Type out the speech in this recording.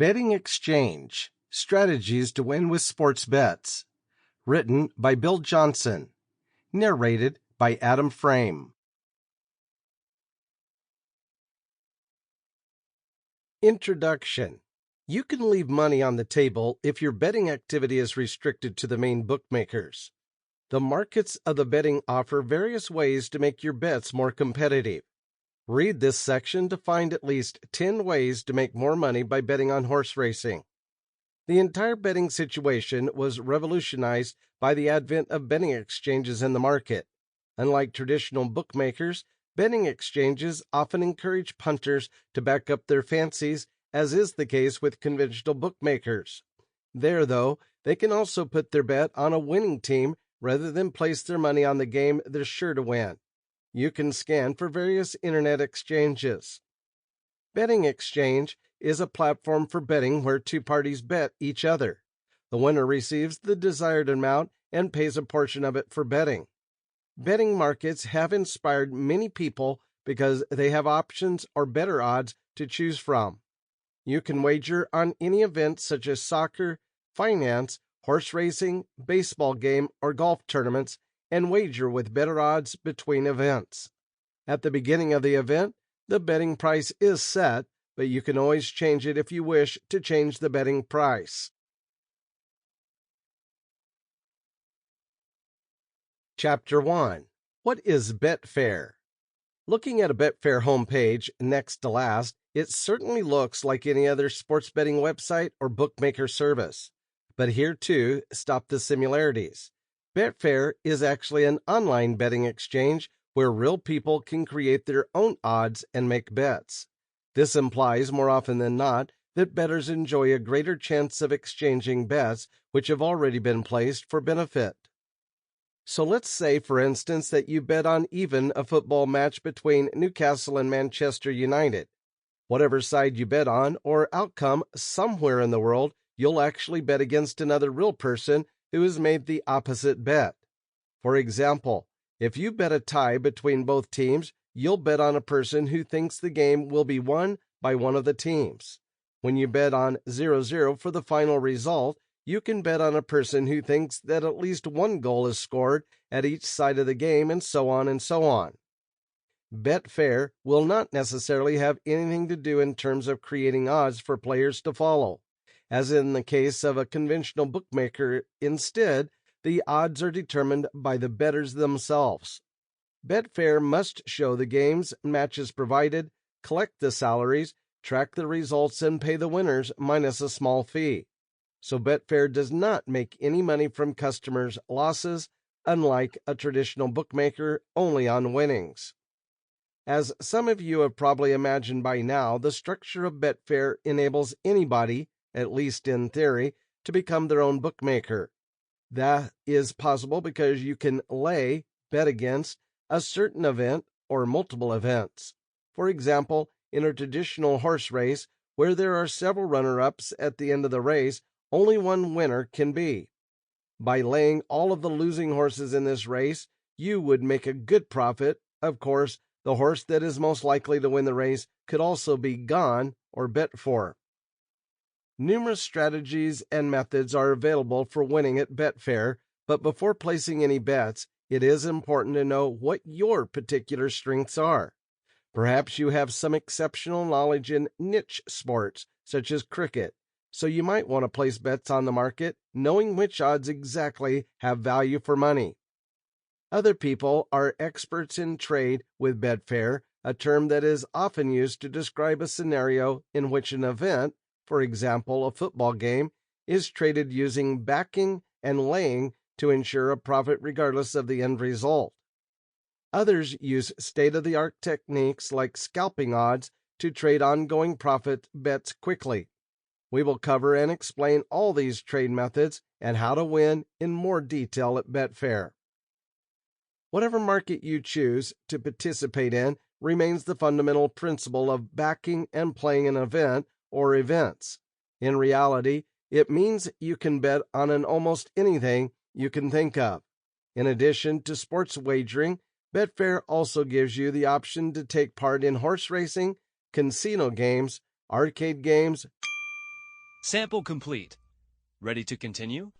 Betting Exchange: Strategies to Win with Sports Bets. Written by Bill Johnson. Narrated by Adam Frame. Introduction. You can leave money on the table if your betting activity is restricted to the main bookmakers. The markets of the betting offer various ways to make your bets more competitive. Read this section to find at least 10 ways to make more money by betting on horse racing. The entire betting situation was revolutionized by the advent of betting exchanges in the market. Unlike traditional bookmakers, betting exchanges often encourage punters to back up their fancies, as is the case with conventional bookmakers. There, though, they can also put their bet on a winning team rather than place their money on the game they're sure to win. You can scan for various internet exchanges. Betting exchange is a platform for betting where two parties bet each other. The winner receives the desired amount and pays a portion of it for betting. Betting markets have inspired many people because they have options or better odds to choose from. You can wager on any event such as soccer, finance, horse racing, baseball game, or golf tournaments, and wager with better odds between events. At the beginning of the event, the betting price is set, but you can always change it if you wish to change the betting price. Chapter 1. What is Betfair? Looking at a Betfair homepage next to last, it certainly looks like any other sports betting website or bookmaker service. But here, too, stop the similarities. Betfair is actually an online betting exchange where real people can create their own odds and make bets. This implies, more often than not, that bettors enjoy a greater chance of exchanging bets which have already been placed for benefit. So let's say, for instance, that you bet on even a football match between Newcastle and Manchester United. Whatever side you bet on or outcome, somewhere in the world, you'll actually bet against another real person who has made the opposite bet. For example, if you bet a tie between both teams, you'll bet on a person who thinks the game will be won by one of the teams. When you bet on 0-0 for the final result, you can bet on a person who thinks that at least one goal is scored at each side of the game, and so on and so on. Betfair will not necessarily have anything to do in terms of creating odds for players to follow. As in the case of a conventional bookmaker, instead, the odds are determined by the bettors themselves. Betfair must show the games, matches provided, collect the salaries, track the results, and pay the winners minus a small fee. So Betfair does not make any money from customers' losses, unlike a traditional bookmaker only on winnings. As some of you have probably imagined by now, the structure of Betfair enables anybody, at least in theory, to become their own bookmaker. That is possible because you can bet against, a certain event or multiple events. For example, in a traditional horse race, where there are several runner-ups at the end of the race, only one winner can be. By laying all of the losing horses in this race, you would make a good profit. Of course, the horse that is most likely to win the race could also be gone or bet for. Numerous strategies and methods are available for winning at Betfair, but before placing any bets, it is important to know what your particular strengths are. Perhaps you have some exceptional knowledge in niche sports, such as cricket, so you might want to place bets on the market, knowing which odds exactly have value for money. Other people are experts in trade with Betfair, a term that is often used to describe a scenario in which an event, for example, a football game, is traded using backing and laying to ensure a profit regardless of the end result. Others use state-of-the-art techniques like scalping odds to trade ongoing profit bets quickly. We will cover and explain all these trade methods and how to win in more detail at Betfair. Whatever market you choose to participate in remains the fundamental principle of backing and playing an event or events. In reality, it means you can bet on almost anything you can think of. In addition to sports wagering, Betfair also gives you the option to take part in horse racing, casino games, arcade games, Sample complete. Ready to continue?